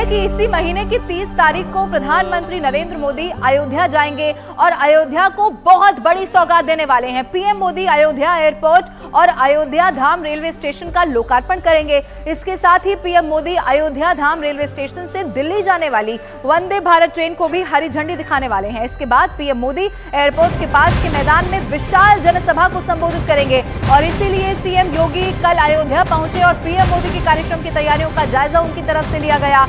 कि इसी महीने की 30 तारीख को प्रधानमंत्री नरेंद्र मोदी अयोध्या जाएंगे और अयोध्या को बहुत बड़ी सौगात देने वाले हैं। पीएम मोदी अयोध्या एयरपोर्ट और अयोध्या धाम रेलवे स्टेशन का लोकार्पण करेंगे। इसके साथ ही पीएम मोदी अयोध्या धाम रेलवे स्टेशन से दिल्ली जाने वाली वंदे भारत ट्रेन को भी हरी झंडी दिखाने वाले हैं। इसके बाद पीएम मोदी एयरपोर्ट के पास के मैदान में विशाल जनसभा को संबोधित करेंगे और इसीलिए सीएम योगी कल अयोध्या पहुंचे और पीएम मोदी के कार्यक्रम की तैयारियों का जायजा उनकी तरफ से लिया गया।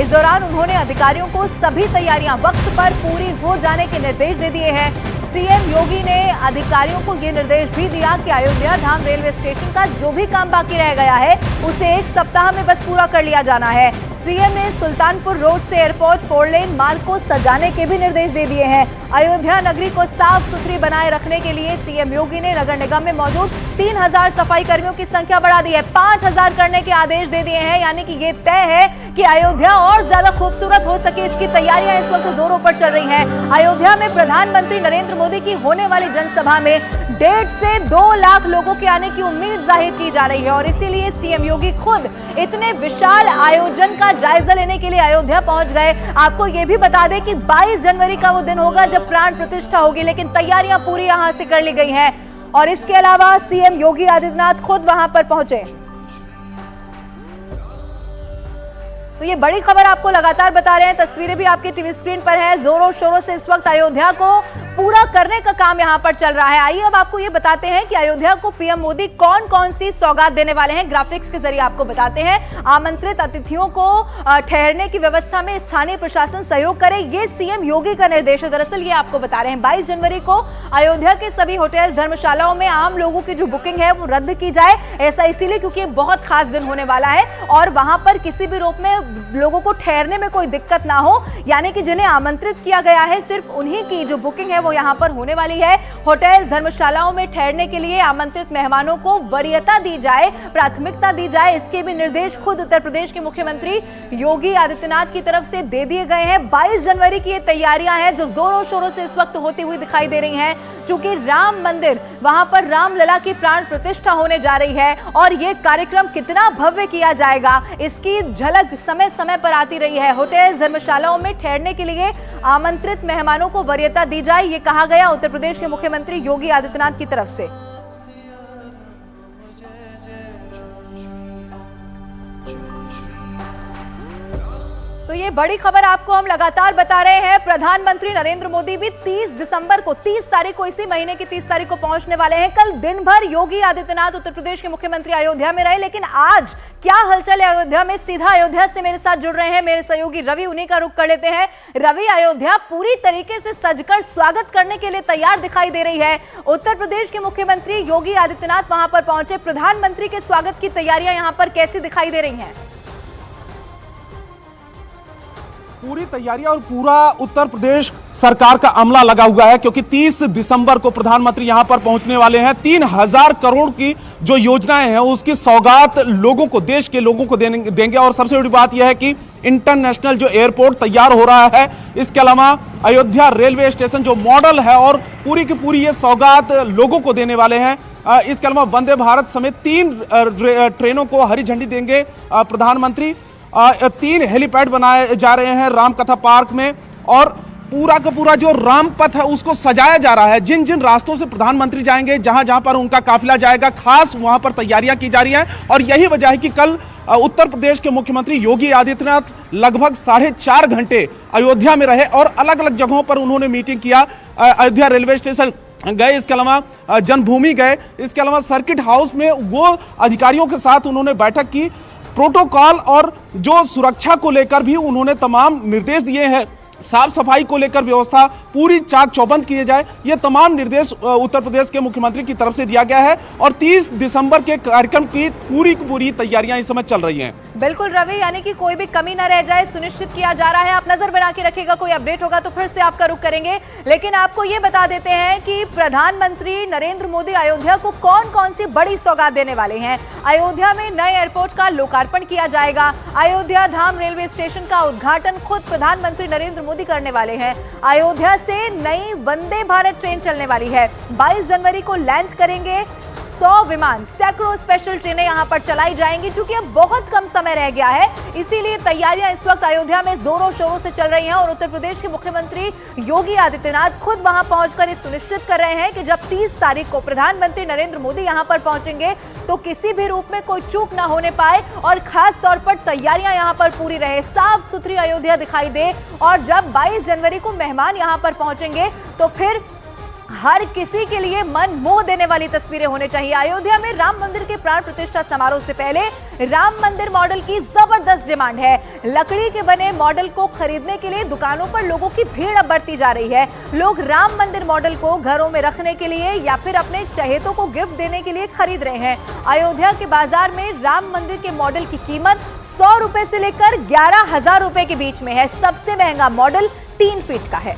इस दौरान उन्होंने अधिकारियों को सभी तैयारियां वक्त पर पूरी हो जाने के निर्देश दे दिए हैं। सीएम योगी ने अधिकारियों को ये निर्देश भी दिया कि अयोध्या धाम रेलवे स्टेशन का जो भी काम बाकी रह गया है उसे 1 सप्ताह में बस पूरा कर लिया जाना है। सीएम ने सुल्तानपुर रोड से एयरपोर्ट 4 लेन मार्ग को सजाने के भी निर्देश दे दिए हैं। अयोध्या नगरी को साफ सुथरी बनाए रखने के लिए सीएम योगी ने नगर निगम में मौजूद 3000 सफाई कर्मियों की संख्या बढ़ा दी है, 5000 करने के आदेश दे दिए हैं। यानी कि ये तय है कि अयोध्या और ज्यादा खूबसूरत हो सके, इसकी तैयारियां इस वक्त जोरों पर चल रही हैं। अयोध्या में प्रधानमंत्री नरेंद्र मोदी की होने वाली जनसभा में 1.5 से 2 लाख लोगों के आने की उम्मीद जाहिर की जा रही है और इसीलिए सीएम योगी खुद इतने विशाल आयोजन का जायजा लेने के लिए अयोध्या पहुंच गए। आपको यह भी बता दें कि 22 जनवरी का वो दिन होगा जब प्राण प्रतिष्ठा होगी, लेकिन तैयारियां पूरी यहां से कर ली गई हैं और इसके अलावा सीएम योगी आदित्यनाथ खुद वहां पर पहुंचे। तो ये बड़ी खबर आपको लगातार बता रहे हैं, तस्वीरें भी आपकी टीवी स्क्रीन पर है। जोरों शोरों से इस वक्त अयोध्या को पूरा करने का काम यहां पर चल रहा है। आइए अब आपको ये बताते हैं कि अयोध्या को पीएम मोदी कौन कौन सी सौगात देने वाले हैं। ग्राफिक्स के जरिए आपको बताते हैं। आमंत्रित अतिथियों को ठहरने की व्यवस्था में स्थानीय प्रशासन सहयोग करे, ये सीएम योगी का निर्देश है। दरअसल ये आपको बता रहे हैं 22 जनवरी को अयोध्या के सभी होटल धर्मशालाओं में आम लोगों की जो बुकिंग है वो रद्द की जाए। ऐसा इसीलिए क्योंकि बहुत खास दिन होने वाला है और वहां पर किसी भी रूप में लोगों को ठहरने में कोई दिक्कत ना हो। यानी कि जिन्हें आमंत्रित किया गया है सिर्फ उन्हीं की जो बुकिंग है वो यहां पर होने वाली है। होटल धर्मशालाओं में ठहरने के लिए आमंत्रित मेहमानों को वरीयता दी जाए, प्राथमिकता दी जाए, इसके भी निर्देश खुद उत्तर प्रदेश के मुख्यमंत्री योगी आदित्यनाथ की तरफ से दे दिए गए हैं। 22 जनवरी की ये तैयारियां हैं जो जोरों शोरों से इस वक्त होती हुई दिखाई दे रही हैं। चूंकि राम मंदिर वहां पर रामलला की प्राण प्रतिष्ठा होने जा रही है और ये कार्यक्रम कितना भव्य किया जाएगा इसकी झलक समय समय पर आती रही है। होटल धर्मशालाओं में ठहरने के लिए आमंत्रित मेहमानों को वरीयता दी जाए, ये कहा गया उत्तर प्रदेश के मुख्यमंत्री योगी आदित्यनाथ की तरफ से। तो ये बड़ी खबर आपको हम लगातार बता रहे हैं। प्रधानमंत्री नरेंद्र मोदी भी 30 तारीख को इसी महीने की 30 तारीख को पहुंचने वाले हैं। कल दिन भर योगी आदित्यनाथ उत्तर प्रदेश के मुख्यमंत्री अयोध्या में रहे, लेकिन आज क्या हलचल है अयोध्या में? सीधा अयोध्या से मेरे साथ जुड़ रहे हैं मेरे सहयोगी रवि, उन्हीं का रुख कर लेते हैं। रवि, अयोध्या पूरी तरीके से सजकर स्वागत करने के लिए तैयार दिखाई दे रही है। उत्तर प्रदेश के मुख्यमंत्री योगी आदित्यनाथ वहां पर पहुंचे, प्रधानमंत्री के स्वागत की तैयारियां यहां पर कैसी दिखाई दे रही हैं? पूरी तैयारियां और पूरा उत्तर प्रदेश सरकार का अमला लगा हुआ है क्योंकि 30 दिसंबर को प्रधानमंत्री यहां पर पहुंचने वाले हैं। 3000 करोड़ की जो योजनाएं हैं उसकी सौगात लोगों को, देश के लोगों को देंगे और सबसे बड़ी बात यह है कि इंटरनेशनल जो एयरपोर्ट तैयार हो रहा है, इसके अलावा अयोध्या रेलवे स्टेशन जो मॉडल है और पूरी की पूरी ये सौगात लोगों को देने वाले हैं। इसके अलावा वंदे भारत समेत 3 ट्रेनों को हरी झंडी देंगे प्रधानमंत्री। 3 हेलीपैड बनाए जा रहे हैं रामकथा पार्क में और पूरा का पूरा जो रामपथ है उसको सजाया जा रहा है। जिन जिन रास्तों से प्रधानमंत्री जाएंगे, जहां जहां पर उनका काफिला जाएगा, खास वहां पर तैयारियां की जा रही हैं और यही वजह है कि कल उत्तर प्रदेश के मुख्यमंत्री योगी आदित्यनाथ लगभग 4.5 घंटे अयोध्या में रहे और अलग अलग जगहों पर उन्होंने मीटिंग किया। अयोध्या रेलवे स्टेशन गए, इसके अलावा जन्मभूमि गए, इसके अलावा सर्किट हाउस में वो अधिकारियों के साथ उन्होंने बैठक की। प्रोटोकॉल और जो सुरक्षा को लेकर भी उन्होंने तमाम निर्देश दिए हैं। साफ सफाई को लेकर व्यवस्था पूरी चाक चौबंद किए जाए, ये तमाम निर्देश उत्तर प्रदेश के मुख्यमंत्री की तरफ से दिया गया है और 30 दिसंबर के कार्यक्रम की पूरी तैयारियां इस समय चल रही हैं। बिल्कुल रवि, यानी कि कोई भी कमी न रह जाए सुनिश्चित किया जा रहा है। आप नजर बना के रखिएगा, कोई अपडेट होगा तो फिर से आपका रुख करेंगे। लेकिन आपको ये बता देते हैं कि प्रधानमंत्री नरेंद्र मोदी अयोध्या को कौन कौन सी बड़ी सौगात देने वाले हैं। अयोध्या में नए एयरपोर्ट का लोकार्पण किया जाएगा। अयोध्या धाम रेलवे स्टेशन का उद्घाटन खुद प्रधानमंत्री नरेंद्र मोदी करने वाले हैं। अयोध्या से नई वंदे भारत ट्रेन चलने वाली है, 22 जनवरी को लैंड करेंगे। 100 विमान, सैकड़ों स्पेशल ट्रेनें यहां पर चलाई जाएंगी। चूंकि अब बहुत कम समय रह गया है, इसीलिए तैयारियां इस वक्त अयोध्या में जोरों शोरों से चल रही हैं और उत्तर प्रदेश के मुख्यमंत्री योगी आदित्यनाथ खुद वहां पहुंचकर सुनिश्चित कर रहे हैं कि जब 30 तारीख को प्रधानमंत्री नरेंद्र मोदी यहां पर पहुंचेंगे तो किसी भी रूप में कोई चूक ना होने पाए और खास तौर पर तैयारियां यहां पर पूरी रहे, साफ सुथरी अयोध्या दिखाई दे। और जब 22 जनवरी को मेहमान यहां पर पहुंचेंगे तो फिर हर किसी के लिए मन मोह देने वाली तस्वीरें होने चाहिए। अयोध्या में राम मंदिर के प्राण प्रतिष्ठा समारोह से पहले राम मंदिर मॉडल की जबरदस्त डिमांड है। लकड़ी के बने मॉडल को खरीदने के लिए दुकानों पर लोगों की भीड़ अब बढ़ती जा रही है। लोग राम मंदिर मॉडल को घरों में रखने के लिए या फिर अपने चहेतों को गिफ्ट देने के लिए खरीद रहे हैं। अयोध्या के बाजार में राम मंदिर के मॉडल की कीमत 100 रुपए से लेकर 11,000 रुपए के बीच में है। सबसे महंगा मॉडल 3 फीट का है।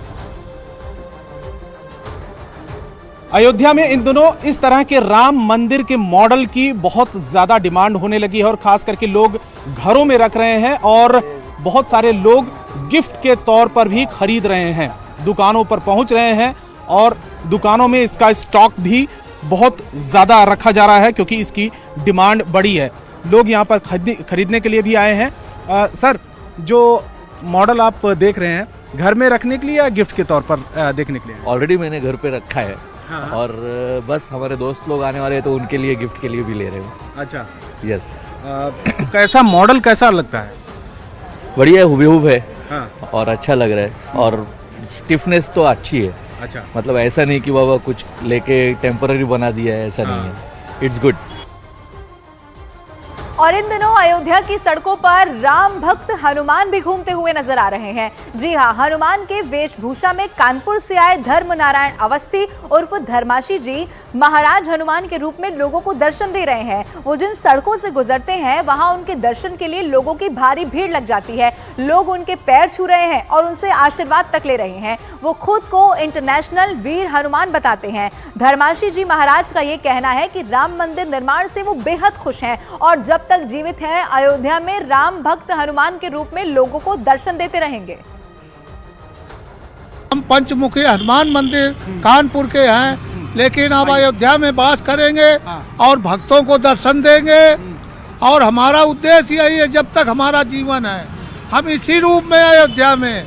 अयोध्या में इन दिनों इस तरह के राम मंदिर के मॉडल की बहुत ज्यादा डिमांड होने लगी है और खास करके लोग घरों में रख रहे हैं और बहुत सारे लोग गिफ्ट के तौर पर भी खरीद रहे हैं, दुकानों पर पहुंच रहे हैं और दुकानों में इसका स्टॉक भी बहुत ज्यादा रखा जा रहा है क्योंकि इसकी डिमांड बड़ी है। लोग यहां पर खरीदने के लिए भी आए हैं। सर, जो मॉडल आप देख रहे हैं घर में रखने के लिए या गिफ्ट के तौर पर देखने के लिए? ऑलरेडी मैंने घर पे रखा है। हाँ। और बस हमारे दोस्त लोग आने वाले हैं तो उनके लिए गिफ्ट के लिए भी ले रहे हो। अच्छा, यस। कैसा मॉडल कैसा लगता है? बढ़िया है, हुबहूब है। हाँ। और अच्छा लग रहा है और स्टिफनेस तो अच्छी है। अच्छा, मतलब ऐसा नहीं कि बाबा कुछ लेके टेम्पररी बना दिया है, ऐसा नहीं है। It's good. और इन दिनों अयोध्या की सड़कों पर राम भक्त हनुमान भी घूमते हुए नजर आ रहे हैं। जी हां, हनुमान के वेशभूषा में कानपुर से आए धर्मनारायण अवस्थी उर्फ धर्माशी जी महाराज हनुमान के रूप में लोगों को दर्शन दे रहे हैं। वो जिन सड़कों से गुजरते हैं वहां उनके दर्शन के लिए लोगों की भारी भीड़ लग जाती है। लोग उनके पैर छू रहे हैं और उनसे आशीर्वाद तक ले रहे हैं। वो खुद को इंटरनेशनल वीर हनुमान बताते हैं। धर्माशी जी महाराज का ये कहना है कि राम मंदिर निर्माण से वो बेहद खुश हैं और जब तक जीवित हैं अयोध्या में राम भक्त हनुमान के रूप में लोगों को दर्शन देते रहेंगे। हम पंचमुखी हनुमान मंदिर कानपुर के हैं, लेकिन अब अयोध्या में वास करेंगे और भक्तों को दर्शन देंगे और हमारा उद्देश्य यही है, जब तक हमारा जीवन है हम इसी रूप में अयोध्या में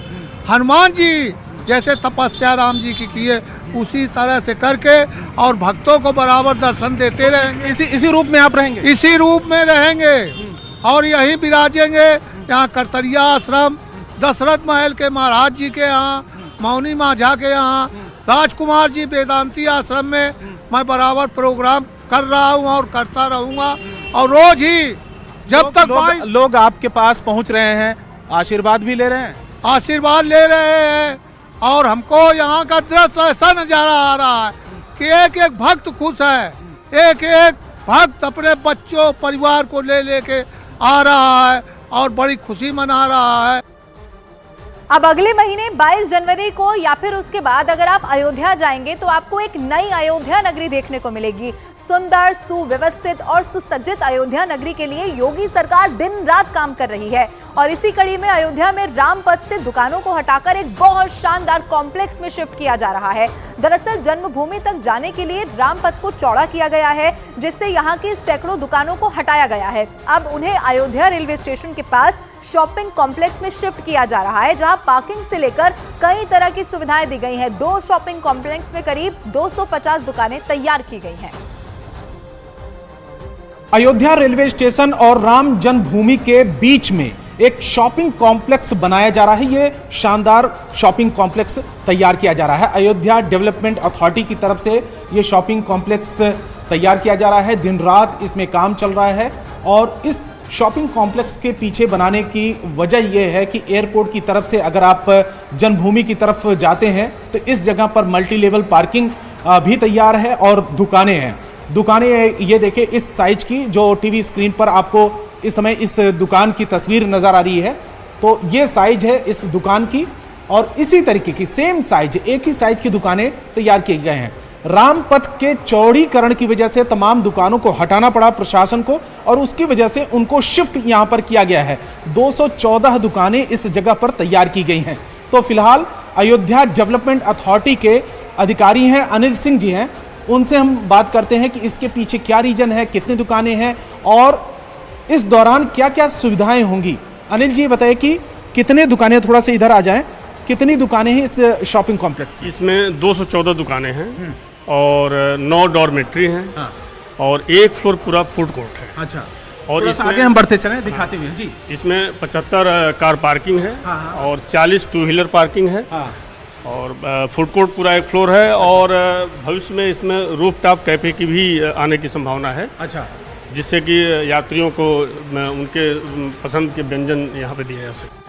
हनुमान जी जैसे तपस्या राम जी की किए उसी तरह से करके और भक्तों को बराबर दर्शन देते रहेंगे। इसी रूप में आप रहेंगे? इसी रूप में रहेंगे और यहीं विराजेंगे। यहाँ करतरिया आश्रम, दशरथ महल के महाराज जी के यहाँ, मौनी माझा के यहाँ, राजकुमार जी वेदांती आश्रम में मैं बराबर प्रोग्राम कर रहा हूँ और करता रहूँगा। और रोज ही जब तक लोग आपके पास पहुँच रहे हैं, आशीर्वाद भी ले रहे हैं? आशीर्वाद ले रहे हैं और हमको यहाँ का दृश्य ऐसा नजारा आ रहा है कि एक एक भक्त खुश है, एक एक भक्त अपने बच्चों परिवार को ले लेके आ रहा है और बड़ी खुशी मना रहा है। अब अगले महीने 22 जनवरी को या फिर उसके बाद अगर आप अयोध्या जाएंगे तो आपको एक नई अयोध्या नगरी देखने को मिलेगी। सुंदर, सुव्यवस्थित और सुसज्जित अयोध्या नगरी के लिए योगी सरकार दिन रात काम कर रही है और इसी कड़ी में अयोध्या में रामपथ से दुकानों को हटाकर एक बहुत शानदार कॉम्प्लेक्स में शिफ्ट किया जा रहा है। दरअसल जन्मभूमि तक जाने के लिए रामपथ को चौड़ा किया गया है, जिससे यहाँ की सैकड़ों दुकानों को हटाया गया है। अब उन्हें अयोध्या रेलवे स्टेशन के पास शॉपिंग कॉम्प्लेक्स में शिफ्ट किया जा रहा है, जहां पार्किंग से लेकर कई तरह की सुविधाएं दी गई हैं। 2 शॉपिंग कॉम्प्लेक्स में करीब 250 दुकानें तैयार की गई हैं। अयोध्या रेलवे स्टेशन और राम जन्मभूमि के बीच में एक शॉपिंग कॉम्प्लेक्स बनाया जा रहा है। ये शानदार शॉपिंग कॉम्प्लेक्स तैयार किया जा रहा है। अयोध्या डेवलपमेंट अथॉरिटी की तरफ से ये शॉपिंग कॉम्प्लेक्स तैयार किया जा रहा है। दिन रात इसमें काम चल रहा है और इस शॉपिंग कॉम्प्लेक्स के पीछे बनाने की वजह यह है कि एयरपोर्ट की तरफ से अगर आप जन्मभूमि की तरफ जाते हैं तो इस जगह पर मल्टी लेवल पार्किंग भी तैयार है और दुकानें हैं। दुकानें ये देखिए इस साइज की, जो टीवी स्क्रीन पर आपको इस समय इस दुकान की तस्वीर नज़र आ रही है, तो ये साइज है इस दुकान की और इसी तरीके की सेम साइज, एक ही साइज की दुकानें तैयार किए गए हैं। रामपथ के चौड़ीकरण की वजह से तमाम दुकानों को हटाना पड़ा प्रशासन को और उसकी वजह से उनको शिफ्ट यहां पर किया गया है। 214 दुकानें इस जगह पर तैयार की गई हैं। तो फिलहाल अयोध्या डेवलपमेंट अथॉरिटी के अधिकारी हैं, अनिल सिंह जी हैं, उनसे हम बात करते हैं कि इसके पीछे क्या रीजन है, कितनी दुकानें हैं और इस दौरान क्या क्या सुविधाएं होंगी। अनिल जी बताइए कि कितने दुकानें, थोड़ा सा इधर आ जाएं, कितनी दुकानें हैं इस शॉपिंग कॉम्प्लेक्स में? इसमें 214 दुकानें हैं और 9 डॉर्मेट्री हैं। हाँ। और एक फ्लोर पूरा फूड कोर्ट है। अच्छा, और थोड़ा सा आगे हम बढ़ते चलें, दिखाते हुए जी। इसमें 75 कार पार्किंग है। हाँ। और 40 टू व्हीलर पार्किंग है। हाँ। और फूड कोर्ट पूरा एक फ्लोर है। और भविष्य में इसमें रूफ टॉप कैफे की भी आने की संभावना है। अच्छा, जिससे कि यात्रियों को उनके पसंद के व्यंजन यहाँ पे दिए जा सके।